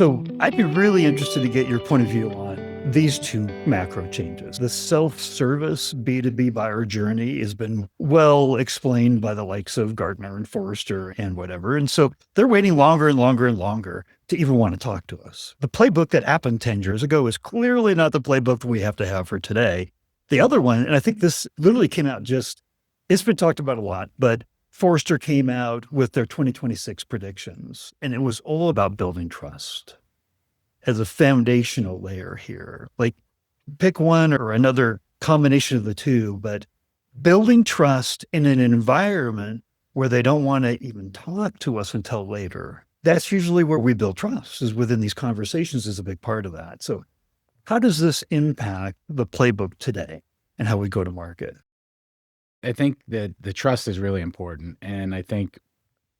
So I'd be really interested to get your point of view on these two macro changes. The self-service B2B buyer journey has been well explained by the likes of Gartner and Forrester and whatever. And so they're waiting longer and longer and longer to even want to talk to us. The playbook that happened 10 years ago is clearly not the playbook that we have to have for today. The other one, and I think this literally came out it's been talked about a lot, but Forrester came out with their 2026 predictions, and it was all about building trust as a foundational layer here. Like, pick one or another combination of the two, but building trust in an environment where they don't want to even talk to us until later. That's usually where we build trust, is within these conversations is a big part of that. So how does this impact the playbook today and how we go to market? I think that the trust is really important. And I think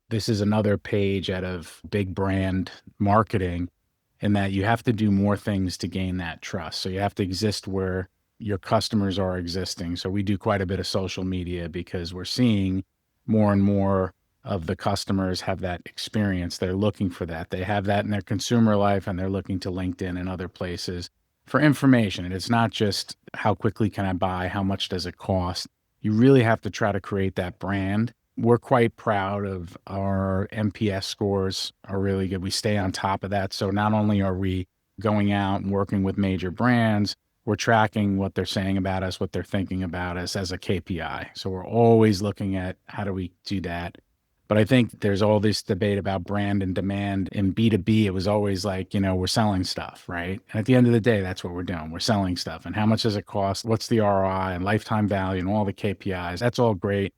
this is another page out of big brand marketing in that you have to do more things to gain that trust. So you have to exist where your customers are existing. So we do quite a bit of social media because we're seeing more and more of the customers have that experience. They're looking for that. They have that in their consumer life and they're looking to LinkedIn and other places for information. And it's not just how quickly can I buy, how much does it cost? You really have to try to create that brand. We're quite proud of our NPS scores are really good. We stay on top of that. So not only are we going out and working with major brands, we're tracking what they're saying about us, what they're thinking about us as a KPI. So we're always looking at how do we do that. But I think there's all this debate about brand and demand. In B2B, it was always like, we're selling stuff, right? And at the end of the day, that's what we're doing. We're selling stuff. And how much does it cost? What's the ROI and lifetime value and all the KPIs? That's all great.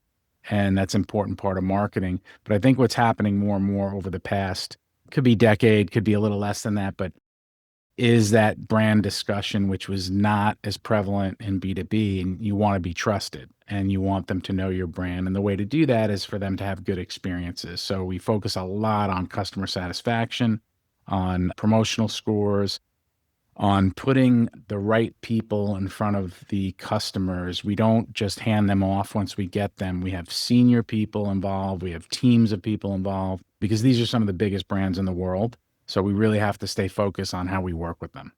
And that's an important part of marketing. But I think what's happening more and more over the past, could be decade, could be a little less than that, but is that brand discussion, which was not as prevalent in B2B, and you want to be trusted and you want them to know your brand. And the way to do that is for them to have good experiences. So we focus a lot on customer satisfaction, on promotional scores, on putting the right people in front of the customers. We don't just hand them off once we get them. We have senior people involved. We have teams of people involved because these are some of the biggest brands in the world. So we really have to stay focused on how we work with them.